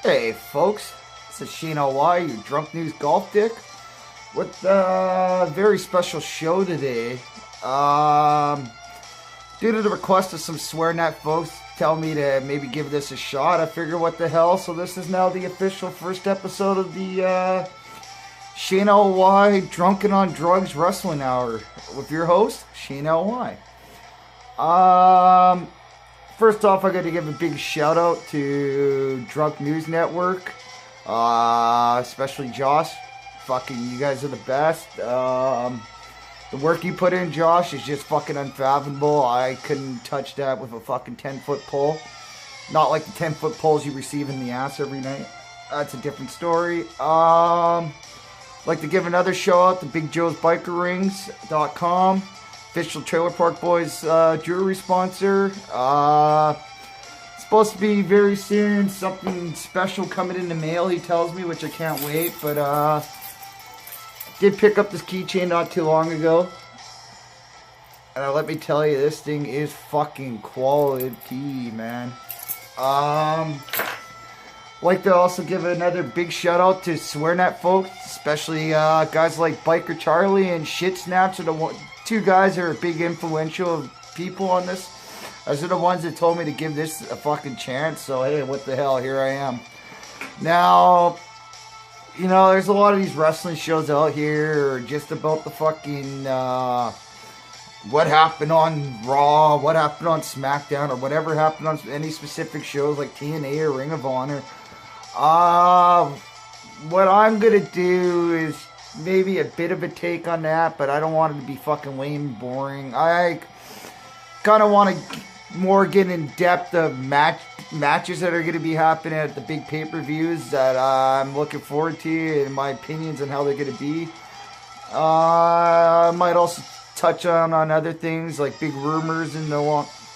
Hey folks, this is Shane LY, your Drunk News Golf Dick, with a very special show today. Due to the request of some SwearNet folks tell me to maybe give this a shot, I figure what the hell, so this is now the official first episode of the Shane LY Drunken on Drugs Wrestling Hour with your host, Shane LY. First off, I got to give a big shout out to Drunk News Network, especially Josh. Fucking, you guys are the best. The work you put in, Josh, is just fucking unfathomable. I couldn't touch that with a fucking 10-foot pole. Not like the 10-foot poles you receive in the ass every night. That's a different story. Like to give another shout out to BigJoe'sBikerRings.com. Official Trailer Park Boys jewelry sponsor. Supposed to be very soon. Something special coming in the mail, he tells me, which I can't wait. But did pick up this keychain not too long ago. And let me tell you, this thing is fucking quality, man. Like to also give another big shout out to SwearNet folks, especially guys like Biker Charlie and Shit Snaps are the two guys that are big influential people on this. Those are the ones that told me to give this a fucking chance. So hey, what the hell? Here I am. Now, you know, there's a lot of these wrestling shows out here just about the fucking what happened on Raw, what happened on SmackDown, or whatever happened on any specific shows like TNA or Ring of Honor. What I'm gonna do is maybe a bit of a take on that, but I don't want it to be fucking lame and boring. I kind of want to more get in depth of matches that are going to be happening at the big pay-per-views that I'm looking forward to, and my opinions on how they're going to be. I might also touch on other things like big rumors and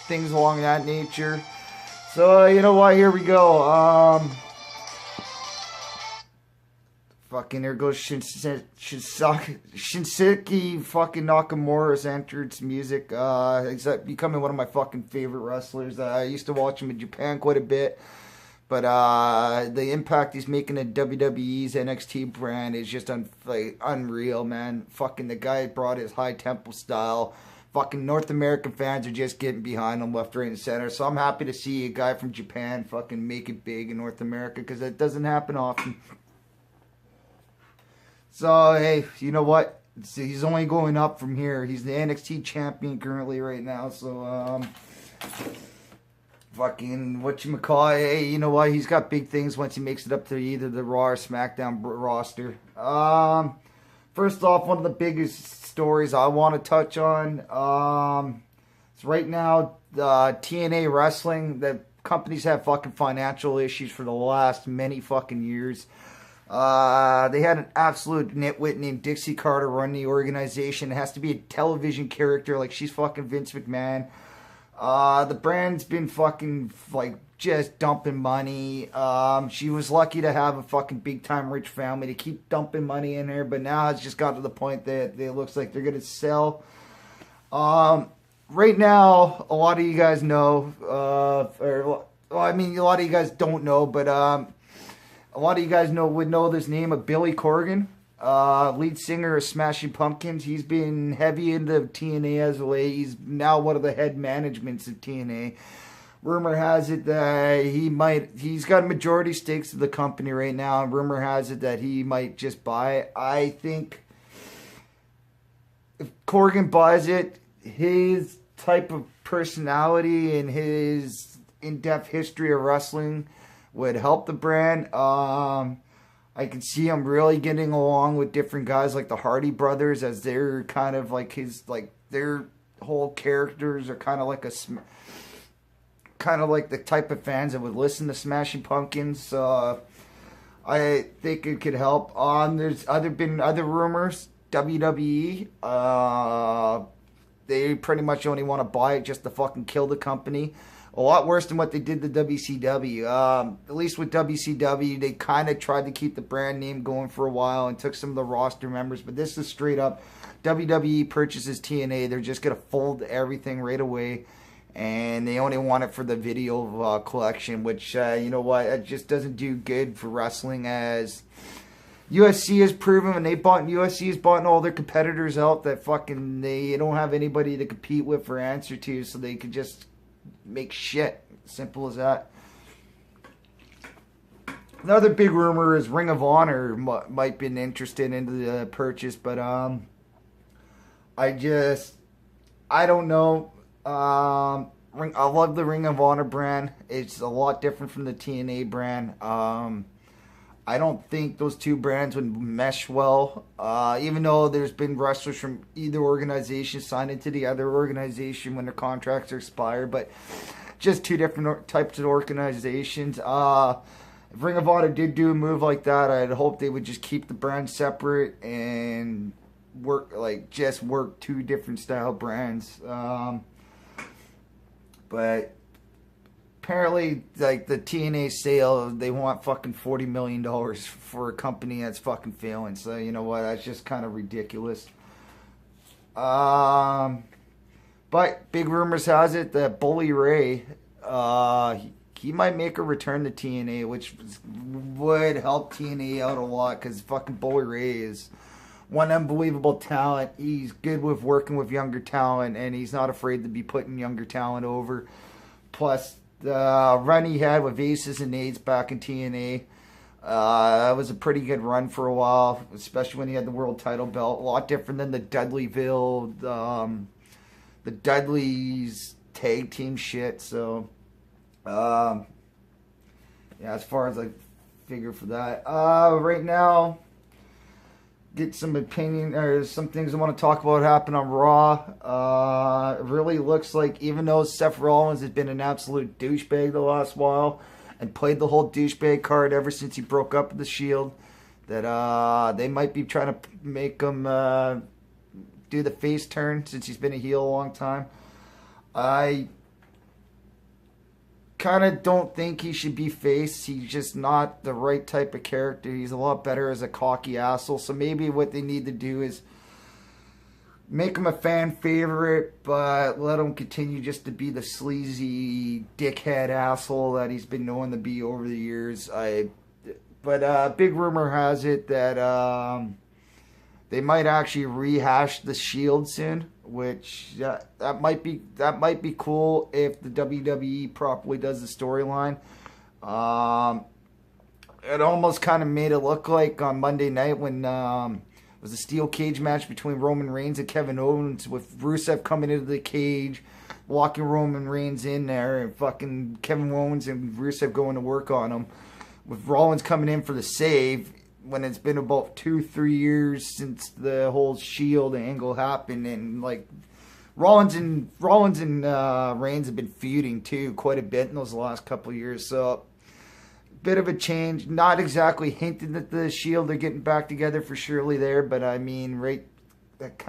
things along that nature. So you know what? Here we go. Fucking, there goes Shinsuke fucking Nakamura's entrance music. He's becoming one of my fucking favorite wrestlers. I used to watch him in Japan quite a bit. But the impact he's making in WWE's NXT brand is just unreal, man. Fucking the guy brought his high tempo style. Fucking North American fans are just getting behind him left, right, and center. So I'm happy to see a guy from Japan fucking make it big in North America, because that doesn't happen often. So, hey, you know what? He's only going up from here. He's the NXT champion currently right now. So, fucking, whatchamacallit, hey, you know what? He's got big things once he makes it up to either the Raw or SmackDown roster. First off, one of the biggest stories I want to touch on is right now, TNA Wrestling. The companies have fucking financial issues for the last many fucking years. They had an absolute nitwit named Dixie Carter run the organization. It has to be a television character, like she's fucking Vince McMahon. The brand's been fucking, just dumping money. She was lucky to have a fucking big time rich family to keep dumping money in there, but now it's just got to the point that it looks like they're gonna sell. Right now, a lot of you guys know, a lot of you guys don't know, but, a lot of you guys would know this name of Billy Corgan, lead singer of Smashing Pumpkins. He's been heavy into TNA as of late. He's now one of the head managements of TNA. Rumor has it that he's got majority stakes of the company right now, and rumor has it that he might just buy it. I think if Corgan buys it, his type of personality and his in-depth history of wrestling would help the brand. I can see him really getting along with different guys like the Hardy Brothers, as they're kind of like their whole characters are kind of like the type of fans that would listen to Smashing Pumpkins. I think it could help. There's been other rumors. WWE, they pretty much only want to buy it just to fucking kill the company. A lot worse than what they did to WCW. At least with WCW, they kind of tried to keep the brand name going for a while and took some of the roster members. But this is straight up, WWE purchases TNA. They're just going to fold everything right away. and they only want it for the video collection, which, you know what, it just doesn't do good for wrestling, as USC has proven when USC has bought all their competitors out that fucking they don't have anybody to compete with or answer to, so they could just make shit. Simple as that. Another big rumor is Ring of Honor might been interested into the purchase, but I don't know. I love the Ring of Honor brand. It's a lot different from the TNA brand. I don't think those two brands would mesh well, even though there's been wrestlers from either organization signed into the other organization when their contracts are expired, but just two different types of organizations. If Ring of Honor did do a move like that, I'd hope they would just keep the brands separate and work two different style brands. But apparently, like the TNA sale, they want fucking $40 million for a company that's fucking failing. So you know what? That's just kind of ridiculous. But big rumors has it that Bully Ray, he might make a return to TNA, which would help TNA out a lot, because fucking Bully Ray is one unbelievable talent. He's good with working with younger talent, and he's not afraid to be putting younger talent over. Plus, the run he had with Aces and Eights back in TNA, that was a pretty good run for a while, especially when he had the world title belt. A lot different than the Dudleyville, the Dudleys tag team shit. So, yeah, as far as I figure for that, right now, get some opinion or some things I want to talk about happen on Raw. It really looks like, even though Seth Rollins has been an absolute douchebag the last while and played the whole douchebag card ever since he broke up with the Shield, that they might be trying to make him do the face turn since he's been a heel a long time. I kind of don't think he should be face. He's just not the right type of character. He's a lot better as a cocky asshole. So maybe what they need to do is make him a fan favorite, but let him continue just to be the sleazy dickhead asshole that he's been known to be over the years. But big rumor has it that they might actually rehash the Shield soon, which that might be cool if the WWE properly does the storyline. It almost kind of made it look like on Monday night when it was a steel cage match between Roman Reigns and Kevin Owens, with Rusev coming into the cage, walking Roman Reigns in there, and fucking Kevin Owens and Rusev going to work on him, with Rollins coming in for the save, when it's been about 2-3 years since the whole Shield angle happened, and like Rollins and Reigns have been feuding too quite a bit in those last couple of years, so bit of a change. Not exactly hinting that the Shield are getting back together for surely there, but I mean, right, that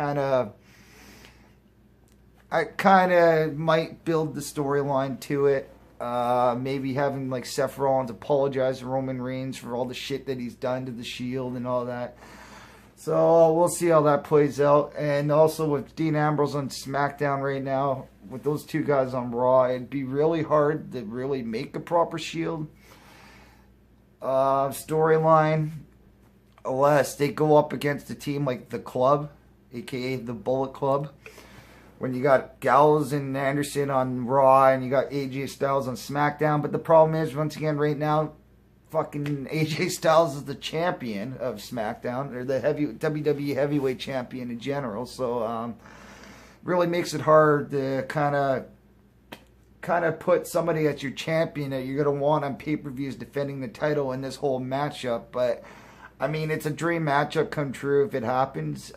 I kind of might build the storyline to it. Maybe having like Seth Rollins apologize to Roman Reigns for all the shit that he's done to the Shield and all that. So we'll see how that plays out. And also with Dean Ambrose on SmackDown right now, with those two guys on Raw, it'd be really hard to really make a proper Shield storyline unless they go up against a team like the Club, aka the Bullet Club. When you got Gallows and Anderson on Raw and you got AJ Styles on SmackDown. But the problem is, once again, right now, fucking AJ Styles is the champion of SmackDown, or the WWE Heavyweight Champion in general. So, really makes it hard to kind of put somebody as your champion that you're going to want on pay-per-views defending the title in this whole matchup. But, I mean, it's a dream matchup come true if it happens.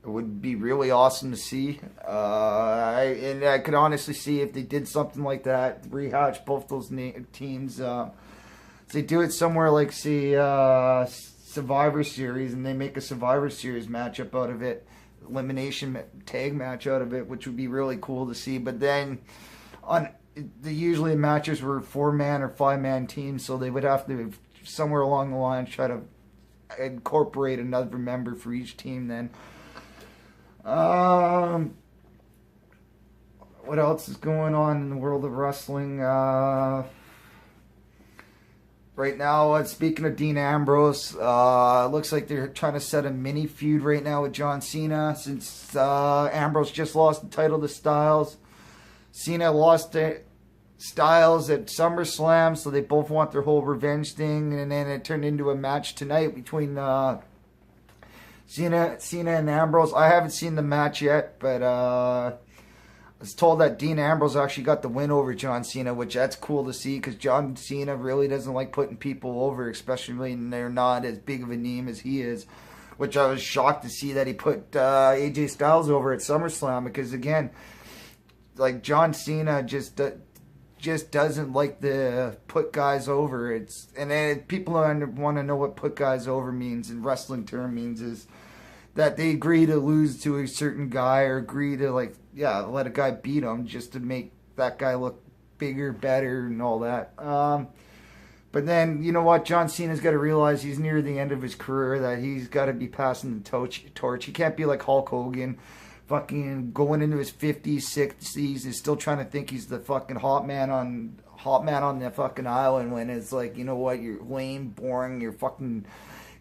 It would be really awesome to see. I could honestly see if they did something like that, rehash both those teams. They do it somewhere like, say, Survivor Series, and they make a Survivor Series matchup out of it, elimination tag match out of it, which would be really cool to see. But then, usually matches were 4-man or 5-man teams, so they would have to, somewhere along the line, try to incorporate another member for each team then. What What else is going on in the world of wrestling? Right now, speaking of Dean Ambrose, looks like they're trying to set a mini feud right now with John Cena, since Ambrose just lost the title to Styles. Cena lost to Styles at SummerSlam, so they both want their whole revenge thing, and then it turned into a match tonight between Cena and Ambrose. I haven't seen the match yet, but I was told that Dean Ambrose actually got the win over John Cena, which that's cool to see, because John Cena really doesn't like putting people over, especially when they're not as big of a name as he is, which I was shocked to see that he put AJ Styles over at SummerSlam, because again, like, John Cena just doesn't like to put guys over. And then people want to know what put guys over means in wrestling term means is that they agree to lose to a certain guy, or agree to, like, yeah, let a guy beat him just to make that guy look bigger, better, and all that. But then, you know what? John Cena's got to realize he's near the end of his career, that he's got to be passing the torch. He can't be like Hulk Hogan, fucking going into his 50s, 60s, and still trying to think he's the fucking hot man on the fucking island, when it's like, you know what? You're lame, boring, your fucking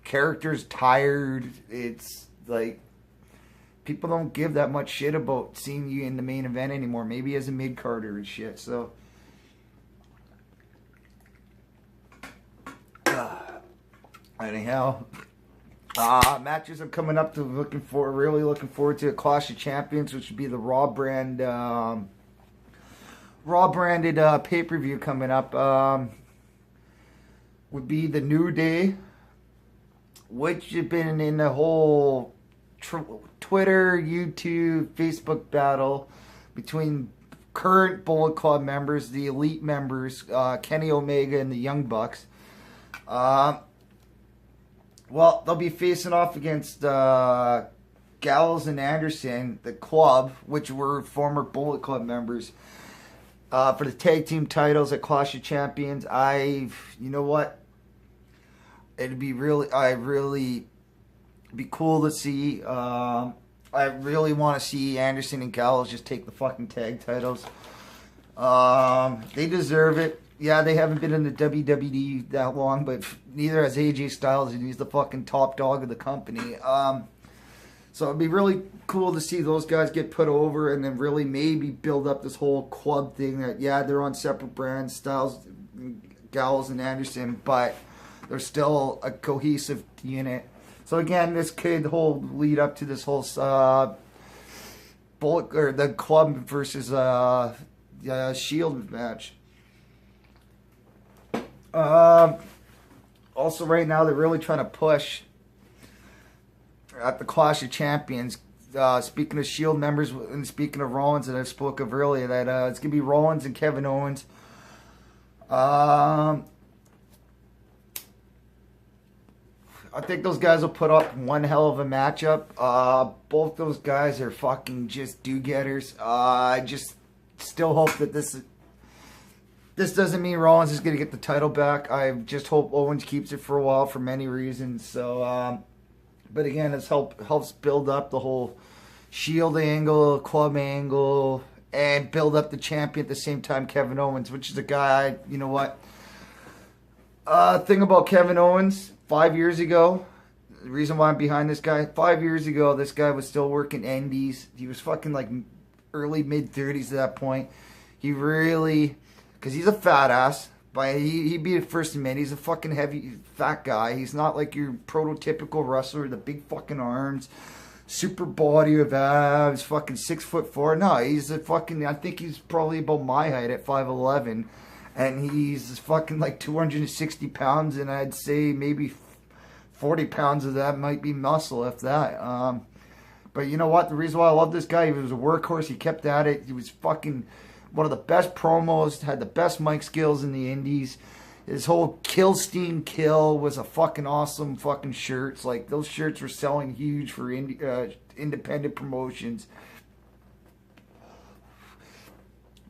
character's tired. It's like, people don't give that much shit about seeing you in the main event anymore. Maybe as a mid-carder and shit. So, anyhow, matches are coming up to really looking forward to a Clash of Champions, which would be the Raw branded pay-per-view coming up. Would be the New Day, which have been in the whole Twitter, YouTube, Facebook battle between current Bullet Club members, the Elite members, Kenny Omega and the Young Bucks. Well, they'll be facing off against Gallows and Anderson, the Club, which were former Bullet Club members, for the tag team titles at Clash of Champions. You know what? It'd be really be cool to see. I really want to see Anderson and Gallows just take the fucking tag titles. They deserve it. Yeah, they haven't been in the WWE that long, but neither has AJ Styles, and he's the fucking top dog of the company. So it'd be really cool to see those guys get put over, and then really maybe build up this whole club thing that, yeah, they're on separate brands, Styles, Gallows, and Anderson, but they're still a cohesive unit. So again, this could lead up to this whole the Club versus Shield match. Also, right now they're really trying to push at the Clash of Champions. Speaking of Shield members and speaking of Rollins that I spoke of earlier, that it's gonna be Rollins and Kevin Owens. I think those guys will put up one hell of a matchup. Both those guys are fucking just do-getters. I just still hope that this doesn't mean Rollins is going to get the title back. I just hope Owens keeps it for a while for many reasons. So, but again, this helps build up the whole Shield angle, Club angle, and build up the champion at the same time, Kevin Owens, which is a guy, you know what? Thing about Kevin Owens, 5 years ago, the reason why I'm behind this guy, 5 years ago, this guy was still working indies. He was fucking like early, mid-30s at that point. He really, because he's a fat ass, but he'd be the first to admit, he's a fucking heavy, fat guy. He's not like your prototypical wrestler with the big fucking arms, super body of abs, fucking 6'4". No, he's a fucking, I think he's probably about my height at 5'11". And he's fucking like 260 pounds, and I'd say maybe 40 pounds of that might be muscle, if that. But you know what? The reason why I love this guy, he was a workhorse. He kept at it. He was fucking one of the best promos, had the best mic skills in the indies. His whole Kill Steam was a fucking awesome fucking shirts. Like, those shirts were selling huge for independent promotions.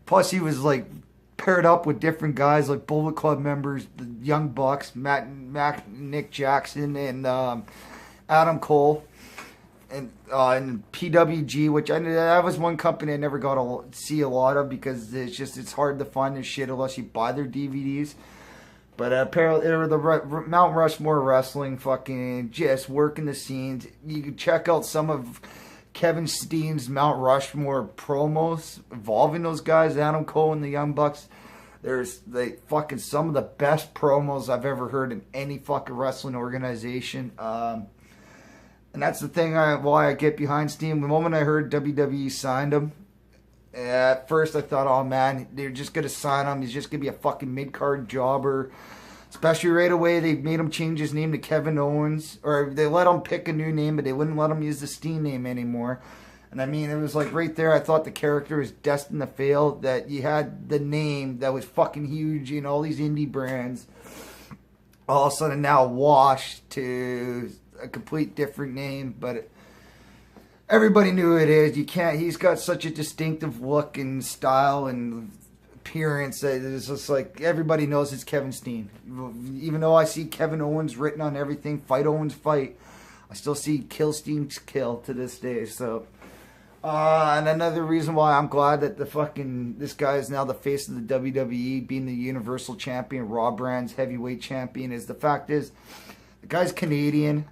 Plus, he was like paired up with different guys like Bullet Club members, the Young Bucks, Nick Jackson, and Adam Cole. and PWG, which that was one company I never got to see a lot of because it's hard to find this shit unless you buy their DVDs. But apparently, the Mount Rushmore Wrestling fucking just working the scenes. You can check out some of Kevin Steen's Mount Rushmore promos involving those guys, Adam Cole and the Young Bucks. There's fucking some of the best promos I've ever heard in any fucking wrestling organization. And that's the thing why I get behind Steen. The moment I heard WWE signed him, at first I thought, oh man, they're just going to sign him. He's just going to be a fucking mid-card jobber. Especially right away, they made him change his name to Kevin Owens. Or they let him pick a new name, but they wouldn't let him use the Steen name anymore. And I mean, it was like right there, I thought the character was destined to fail. That you had the name that was fucking huge in all these indie brands. All of a sudden now washed to a complete different name. But everybody knew who it is. You can't. He's got such a distinctive look and style and appearance that it's just like everybody knows it's Kevin Steen. Even though I see Kevin Owens written on everything, fight Owens fight, I still see kill Steen's kill to this day. So, and another reason why I'm glad that this guy is now the face of the WWE, being the Universal Champion, Raw Brand's heavyweight champion, is the fact is the guy's Canadian.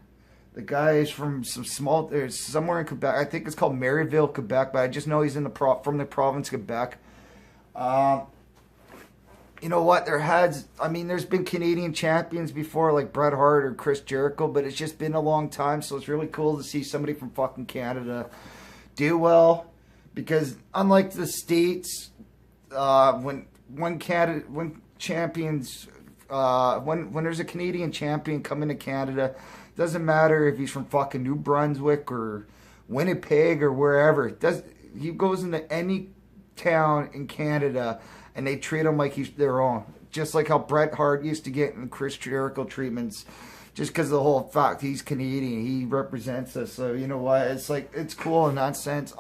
The guy is from somewhere in Quebec. I think it's called Maryville, Quebec, but I just know he's from the province of Quebec. You know what? There's been Canadian champions before, like Bret Hart or Chris Jericho, but it's just been a long time, so it's really cool to see somebody from fucking Canada do well. Because unlike the States, when there's a Canadian champion coming to Canada, doesn't matter if he's from fucking New Brunswick or Winnipeg or wherever. He goes into any town in Canada and they treat him like he's their own. Just like how Bret Hart used to get in Chris Jericho treatments. Just because of the whole fact he's Canadian. He represents us. So, you know what? It's cool in that sense.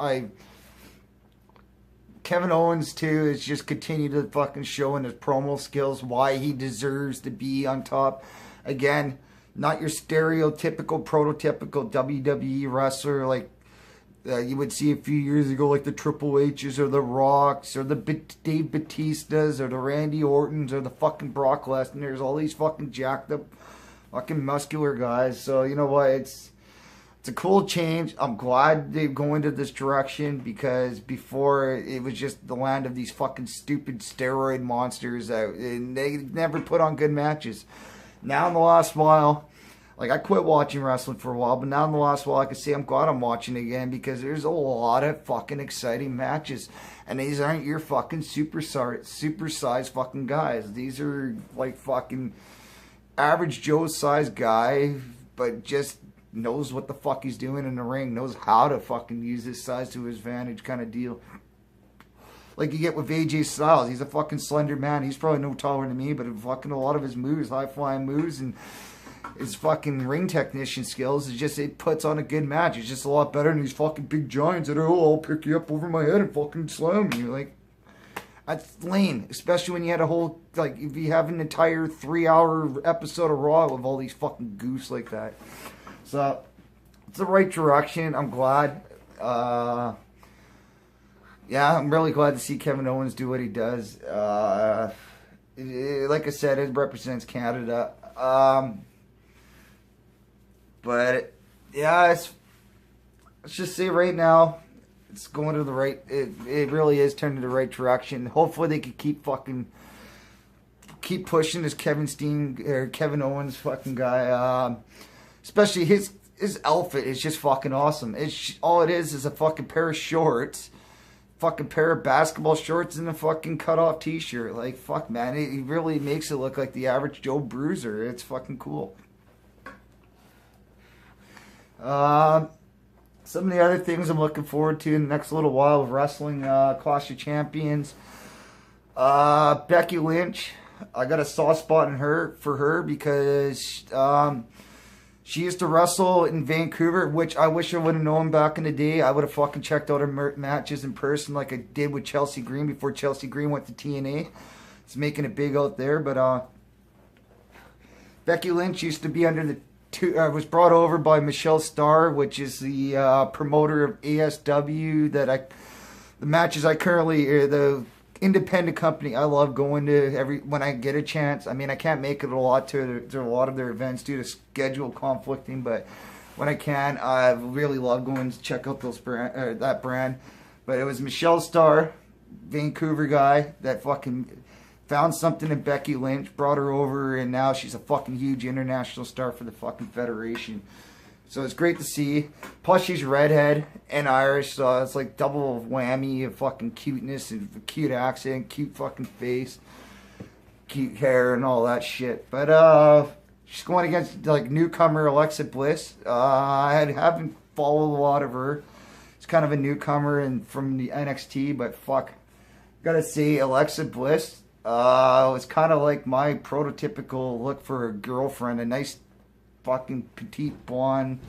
Kevin Owens, too, is just continue to fucking show in his promo skills why he deserves to be on top. Again, not your stereotypical, prototypical WWE wrestler like you would see a few years ago, like the Triple H's or the Rocks or the Dave Batistas or the Randy Ortons or the fucking Brock Lesnar's, all these fucking jacked up, fucking muscular guys. So, you know what? It's a cool change. I'm glad they go into this direction because before it was just the land of these fucking stupid steroid monsters and they never put on good matches. Now in the last while, like I quit watching wrestling for a while, but now in the last while I can say I'm glad I'm watching again because there's a lot of fucking exciting matches. And these aren't your fucking supersized fucking guys. These are like fucking average Joe size guy, but just knows what the fuck he's doing in the ring, knows how to fucking use his size to his advantage kind of deal. Like you get with AJ Styles. He's a fucking slender man. He's probably no taller than me, but fucking a lot of his moves, high-flying moves, and his fucking ring technician skills, it puts on a good match. It's just a lot better than these fucking big giants that I'll pick you up over my head and fucking slam you. Like, that's lame. Especially when you had if you have an entire 3-hour episode of Raw with all these fucking goofs like that. So, it's the right direction. I'm glad. Yeah, I'm really glad to see Kevin Owens do what he does. Like I said, it represents Canada. But yeah, let's just say right now, it's going to the right. It really is turning the right direction. Hopefully, they can keep pushing this Kevin Owens fucking guy. Especially his outfit is just fucking awesome. All it is a fucking pair of shorts. Fucking pair of basketball shorts and a fucking cut-off t-shirt. Like, fuck, man. It really makes it look like the average Joe Bruiser. It's fucking cool. Some of the other things I'm looking forward to in the next little while of wrestling, Clash of Champions. Becky Lynch. I got a soft spot for her because she used to wrestle in Vancouver, which I wish I would have known back in the day. I would have fucking checked out her matches in person like I did with Chelsea Green before Chelsea Green went to TNA. It's making it big out there, but Becky Lynch used to be under the was brought over by Michelle Starr, which is the promoter of ASW. The matches I currently, the independent company I love going to when I get a chance. I mean, I can't make it a lot to a lot of their events due to schedule conflicting, but when I can, I really love going to check out that brand. But it was Michelle Starr, Vancouver guy, that fucking found something in Becky Lynch, brought her over, and now she's a fucking huge international star for the fucking federation. So it's great to see. Plus, she's redhead and Irish, so it's like double whammy of fucking cuteness and cute accent, cute fucking face, cute hair, and all that shit. But she's going against like newcomer Alexa Bliss. I haven't followed a lot of her. It's kind of a newcomer and from the NXT, but fuck, gotta say Alexa Bliss. It's kind of like my prototypical look for a girlfriend, a nice fucking petite blonde,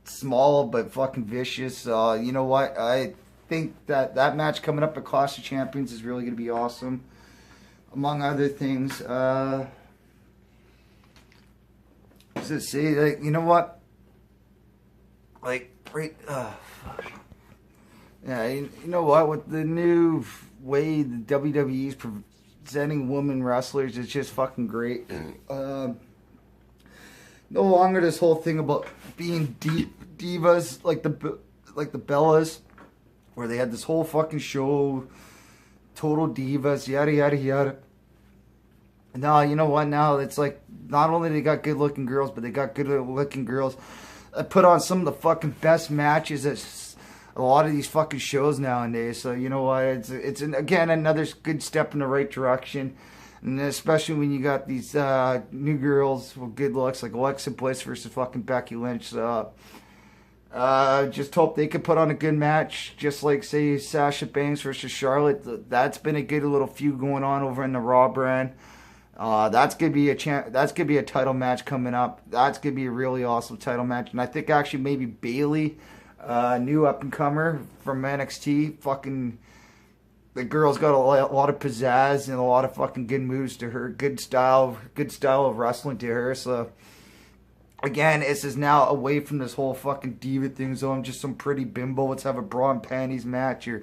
small but fucking vicious. You know what? I think that match coming up at Clash of Champions is really going to be awesome. Among other things, to say, like, you know what? Like, right, fuck. Yeah, you know what? With the new way the WWE is presenting women wrestlers, it's just fucking great. No longer this whole thing about being divas like the Bellas, where they had this whole fucking show, total divas, yada yada yada. Now, you know what? Now it's like not only they got good looking girls, but they got good looking girls that put on some of the fucking best matches at a lot of these fucking shows nowadays. So you know what? It's again another good step in the right direction, and especially when you got these new girls with good looks like Alexa Bliss versus fucking Becky Lynch. So just hope they could put on a good match, just like say Sasha Banks versus Charlotte. That's been a good little feud going on over in the Raw brand. That's gonna be a title match coming up. That's gonna be a really awesome title match, and I think actually maybe Bayley, new up and comer from NXT, fucking the girl's got a lot of pizzazz and a lot of fucking good moves to her, good style of wrestling to her. So again, this is now away from this whole fucking diva thing. So I'm just some pretty bimbo. Let's have a bra and panties match or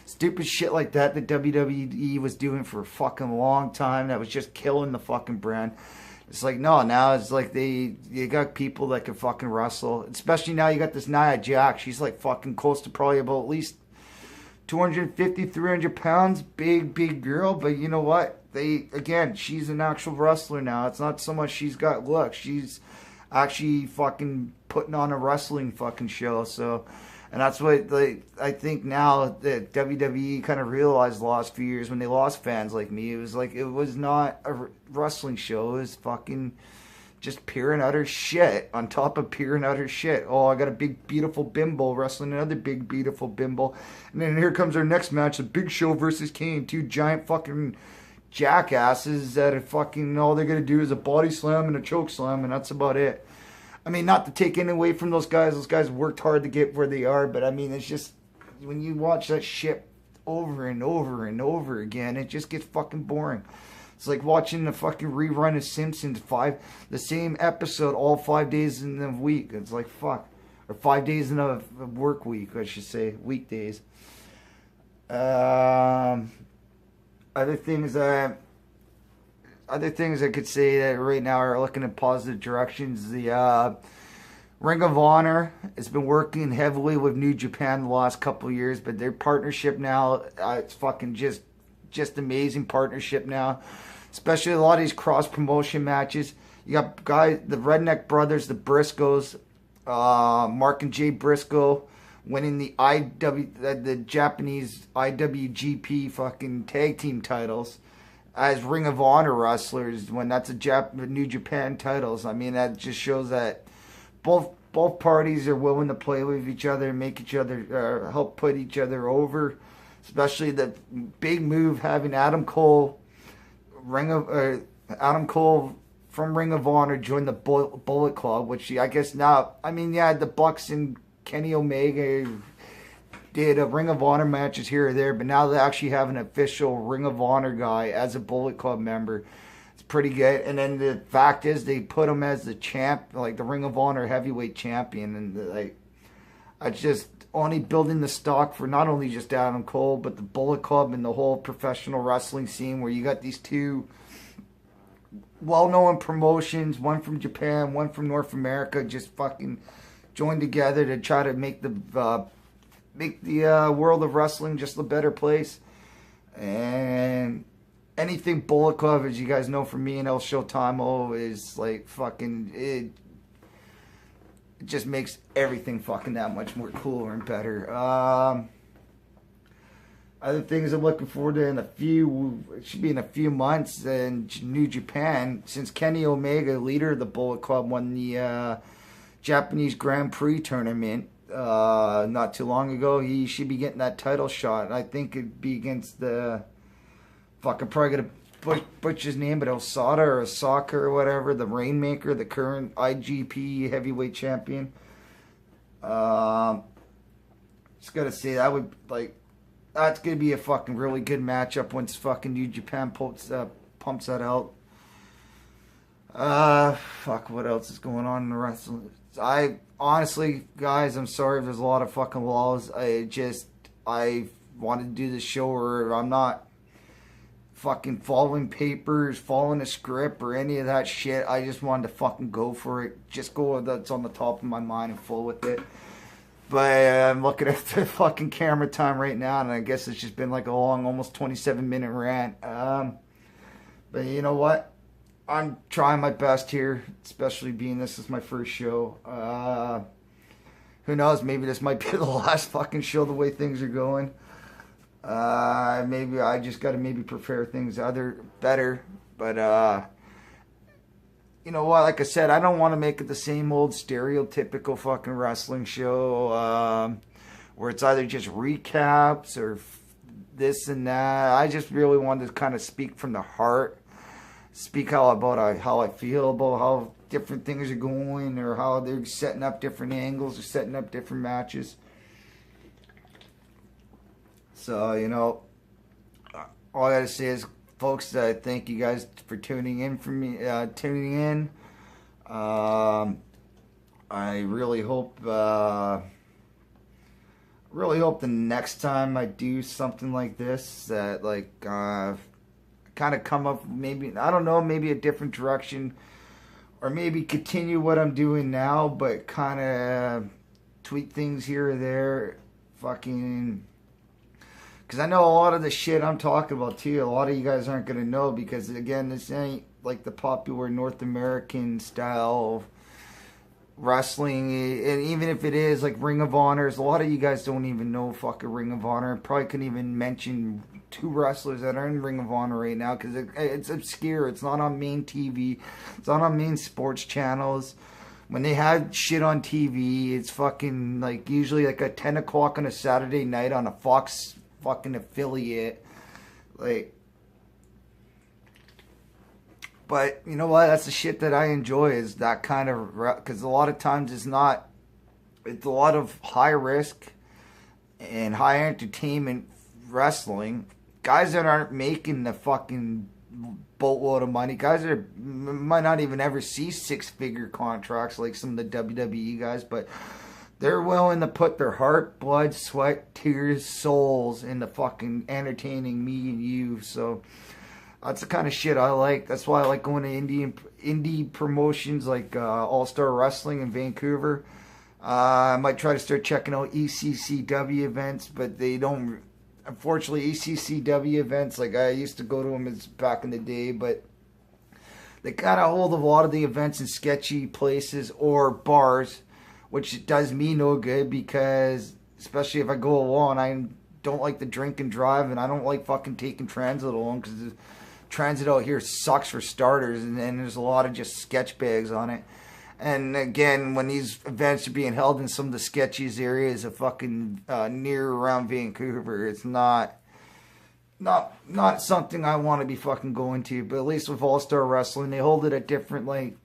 stupid shit like that WWE was doing for a fucking long time. That was just killing the fucking brand. It's like, no, now it's like you got people that can fucking wrestle. Especially now you got this Nia Jax. She's like fucking close to probably about at least 250, 300 pounds. Big girl. But you know what? She's an actual wrestler now. It's not so much she's got looks. She's actually fucking putting on a wrestling fucking show. So, and that's what I think now that WWE kind of realized the last few years when they lost fans like me. It was like, it was not a wrestling show. It was fucking just pure and utter shit on top of pure and utter shit. Oh, I got a big, beautiful bimbo wrestling another big, beautiful bimbo. And then here comes our next match, the Big Show versus Kane. Two giant fucking jackasses that are fucking, all they're going to do is a body slam and a choke slam, and that's about it. I mean, not to take anything away from those guys. Those guys worked hard to get where they are. But, I mean, it's just, when you watch that shit over and over and over again, it just gets fucking boring. It's like watching the fucking rerun of Simpsons, the same episode all 5 days in a week. It's like, fuck. Or 5 days in a work week, I should say. Weekdays. Other things I could say that right now are looking in positive directions. The Ring of Honor has been working heavily with New Japan the last couple of years, but their partnership now, it's fucking just amazing partnership now. Especially a lot of these cross promotion matches. You got guys, the Redneck Brothers, the Briscoes, Mark and Jay Briscoe winning the Japanese IWGP fucking tag team titles as Ring of Honor wrestlers when that's New Japan titles. I mean, that just shows that both parties are willing to play with each other and make each other help put each other over. Especially the big move having Adam Cole from Ring of Honor join the Bullet Club, which I guess now, I mean, yeah, the Bucks and Kenny Omega did a Ring of Honor matches here or there, but now they actually have an official Ring of Honor guy as a Bullet Club member. It's pretty good. And then the fact is, they put him as the champ, like the Ring of Honor heavyweight champion, and like, I just only building the stock for not only just Adam Cole, but the Bullet Club and the whole professional wrestling scene, where you got these two well-known promotions, one from Japan, one from North America, just fucking joined together to try to make the world of wrestling just a better place. And anything Bullet Club, as you guys know from me and El Showtime, is like fucking it just makes everything fucking that much more cooler and better. Other things I'm looking forward to it should be in a few months in New Japan, since Kenny Omega, leader of the Bullet Club, won the Japanese Grand Prix tournament not too long ago. He should be getting that title shot. I think it'd be against the fucking, probably gonna butcher his name, but Osada or Osaka or whatever, the Rainmaker, the current IGP heavyweight champion. Just gotta say, that's gonna be a fucking really good matchup once fucking New Japan pumps that out. Fuck, what else is going on in the wrestling? I honestly, guys, I'm sorry if there's a lot of fucking laws. I wanted to do this show where I'm not fucking following papers, following a script, or any of that shit. I just wanted to fucking go for it. Just go with that's on the top of my mind and full with it. But I'm looking at the fucking camera time right now, and I guess it's just been like a long, almost 27-minute rant. But you know what? I'm trying my best here, especially being this is my first show. Who knows? Maybe this might be the last fucking show the way things are going. Maybe I just got to prepare things better. But you know what? Like I said, I don't want to make it the same old stereotypical fucking wrestling show where it's either just recaps or this and that. I just really wanted to kind of speak from the heart. Speak how I feel about how different things are going, or how they're setting up different angles or setting up different matches. So, you know, all I gotta say is, folks, thank you guys for tuning in. I really hope the next time I do something like this, that kind of come up, maybe, I don't know, maybe a different direction, or maybe continue what I'm doing now, but kind of tweak things here or there. Fucking, because I know a lot of the shit I'm talking about too, a lot of you guys aren't going to know, because again, this ain't like the popular North American style wrestling. And even if it is like Ring of Honor, a lot of you guys don't even know fucking Ring of Honor. Probably couldn't even mention two wrestlers that are in Ring of Honor right now, because it's obscure. It's not on main TV. It's not on main sports channels. When they have shit on TV, it's fucking like usually like at 10 o'clock on a Saturday night on a Fox fucking affiliate. But you know what? That's the shit that I enjoy, is that kind of, because a lot of times it's a lot of high risk and high entertainment wrestling. Guys that aren't making the fucking boatload of money, guys that might not even ever see six-figure contracts like some of the WWE guys, but they're willing to put their heart, blood, sweat, tears, souls into fucking entertaining me and you. So that's the kind of shit I like. That's why I like going to indie promotions like All Star Wrestling in Vancouver. I might try to start checking out ECCW events, but they don't. Unfortunately, ECCW events, like I used to go to them back in the day, but they kind of hold a lot of the events in sketchy places or bars, which does me no good, because especially if I go alone, I don't like to drink and drive, and I don't like fucking taking transit alone, because the transit out here sucks for starters, and then there's a lot of just sketch bags on it. And again, when these events are being held in some of the sketchiest areas of fucking near around Vancouver, it's not something I want to be fucking going to. But at least with All Star Wrestling, they hold it at different like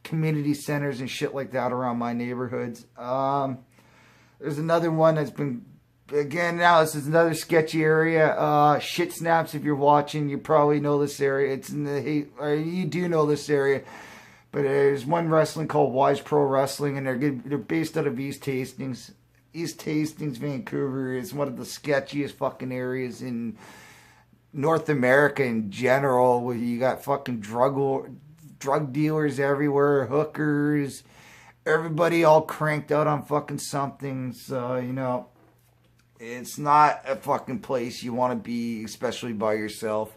community centers and shit like that around my neighborhoods. There's another one that's been again, now this is another sketchy area. Shit Snaps, if you're watching, you probably know this area. It's in the you do know this area. But there's one wrestling called Wise Pro Wrestling, and they're based out of East Hastings. East Hastings, Vancouver is one of the sketchiest fucking areas in North America in general, where you got fucking drug dealers everywhere, hookers, everybody all cranked out on fucking something. So, you know, it's not a fucking place you want to be, especially by yourself.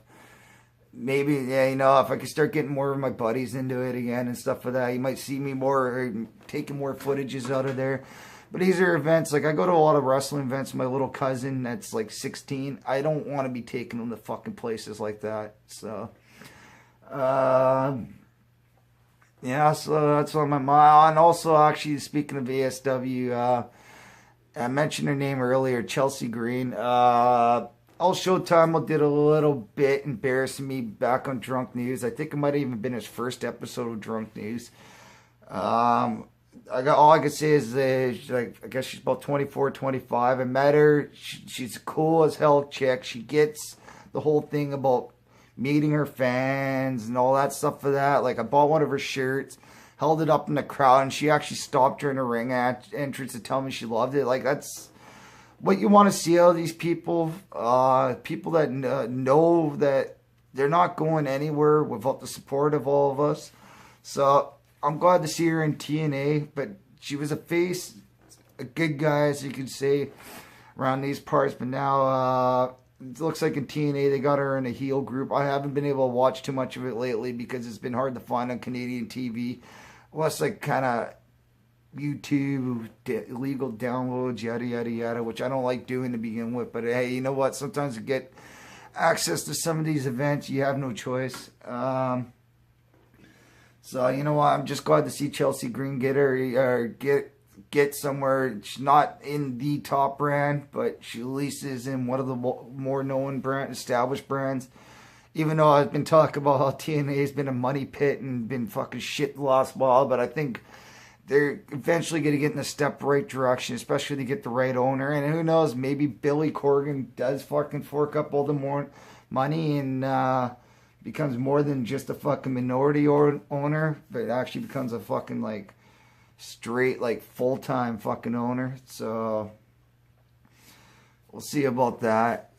Maybe, yeah, you know, if I could start getting more of my buddies into it again and stuff like that, you might see me more, taking more footages out of there. But these are events, like I go to a lot of wrestling events with my little cousin that's like 16. I don't want to be taking them to fucking places like that. So, yeah, so that's on my mind. And also, actually, speaking of ASW, I mentioned her name earlier, Chelsea Green. All Showtime did a little bit embarrassing me back on Drunk News. I think it might have even been his first episode of Drunk News. All I could say is like, I guess she's about 24, 25. I met her. She's a cool as hell chick. She gets the whole thing about meeting her fans and all that stuff for that. Like, I bought one of her shirts, held it up in the crowd, and she actually stopped during the ring entrance to tell me she loved it. Like, that's what you want to see out of these people. People that know that they're not going anywhere without the support of all of us. So I'm glad to see her in TNA, but she was a face, a good guy, as you could say, around these parts. But now it looks like in TNA they got her in a heel group. I haven't been able to watch too much of it lately because it's been hard to find on Canadian TV. Unless like kind of YouTube, illegal downloads, yada, yada, yada, which I don't like doing to begin with. But hey, you know what? Sometimes to get access to some of these events, you have no choice. So, you know what? I'm just glad to see Chelsea Green get somewhere. She's not in the top brand, but she at least is in one of the more known established brands. Even though I've been talking about how TNA has been a money pit and been fucking shit the last while, but I think they're eventually going to get in the step right direction, especially to get the right owner. And who knows, maybe Billy Corgan does fucking fork up all the more money and becomes more than just a fucking minority owner, but actually becomes a fucking like straight like full-time fucking owner. So we'll see about that.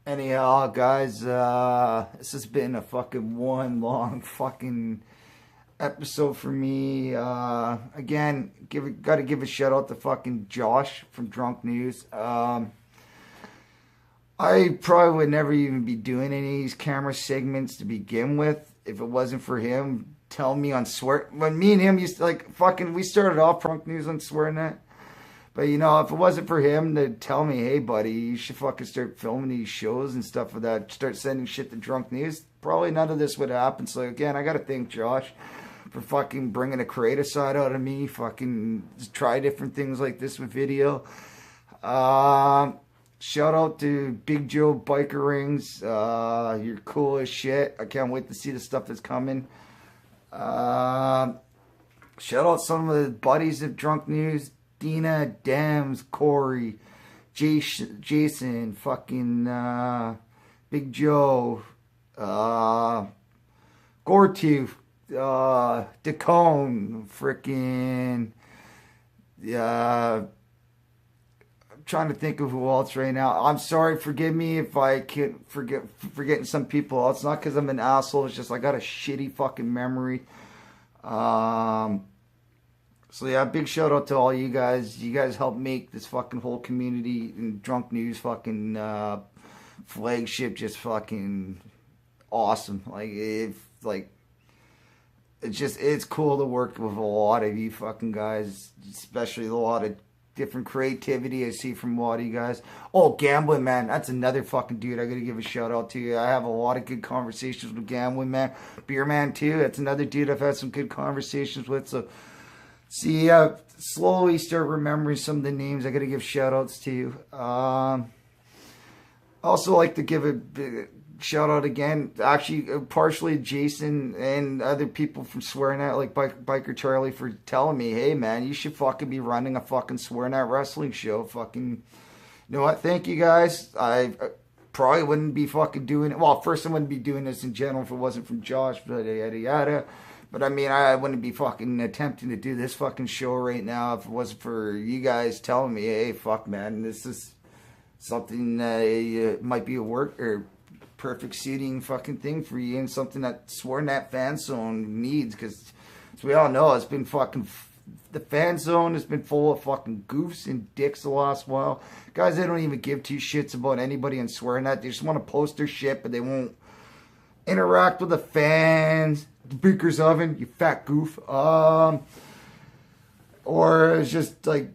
Anyhow, guys, this has been a fucking one long fucking episode for me. Again, gotta give a shout out to fucking Josh from Drunk News. I probably would never even be doing any of these camera segments to begin with if it wasn't for him telling me on Swear. When me and him used to like fucking, we started off Drunk News on SwearNet. But you know, if it wasn't for him to tell me, hey buddy, you should fucking start filming these shows and stuff like that, start sending shit to Drunk News, probably none of this would happen. So again, I gotta thank Josh for fucking bringing a creative side out of me, fucking try different things like this with video. Shout out to Big Joe Biker Rings. You're cool as shit. I can't wait to see the stuff that's coming. Shout out some of the buddies of Drunk News. Dina, Dams, Corey, Jason, fucking Big Joe, Gortooth, Dacone, freaking, I'm trying to think of who else right now. I'm sorry, forgive me if I can't forgetting some people. It's not because I'm an asshole. It's just I got a shitty fucking memory. So yeah, big shout out to all you guys. You guys helped make this fucking whole community and Drunk News fucking flagship just fucking awesome. It's cool to work with a lot of you fucking guys, especially a lot of different creativity I see from a lot of you guys. Oh, Gambling Man, that's another fucking dude I gotta give a shout out to. I have a lot of good conversations with Gambling Man. Beer Man too, that's another dude I've had some good conversations with. So see, slowly start remembering some of the names I gotta give shout outs to. Also like to give a shout out again. Actually, partially Jason and other people from Swearing Out, like Biker Charlie, for telling me, hey man, you should fucking be running a fucking Swearing Out wrestling show. Fucking, you know what? Thank you guys. I probably wouldn't be fucking doing it. Well, first I wouldn't be doing this in general if it wasn't from Josh, but yada yada. But I mean, I wouldn't be fucking attempting to do this fucking show right now if it wasn't for you guys telling me, hey, fuck man, this is something that might be a work or perfect seating fucking thing for you, and something that Swearing That Fan Zone needs, because as we all know, it's been fucking, the fan zone has been full of fucking goofs and dicks the last while. Guys, they don't even give two shits about anybody and Swearing That. They just want to post their shit, but they won't interact with the fans. The Baker's Oven, you fat goof. Or it's just like,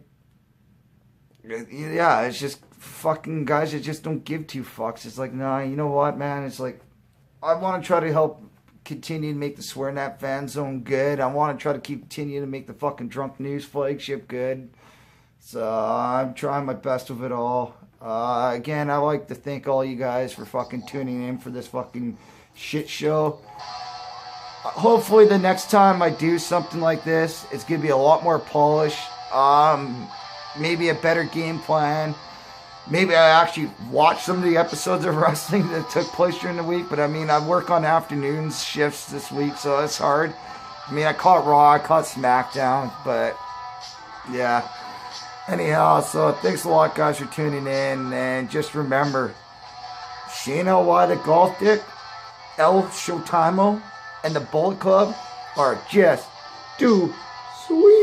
yeah, it's just fucking guys that just don't give two fucks. It's like, nah, you know what, man? It's like, I want to try to help continue to make the Swearing That Fan Zone good. I want to try to continue to make the fucking Drunk News flagship good. So I'm trying my best with it all. Again, I like to thank all you guys for fucking tuning in for this fucking shit show. Hopefully the next time I do something like this, it's going to be a lot more polished. Maybe a better game plan. Maybe I actually watch some of the episodes of wrestling that took place during the week. But I mean, I work on afternoons shifts this week, so it's hard. I mean, I caught Raw, I caught SmackDown, but yeah. Anyhow, so thanks a lot, guys, for tuning in. And just remember, Shayna Y the Golf Dick, El Showtimo, and the Bullet Club are just too sweet.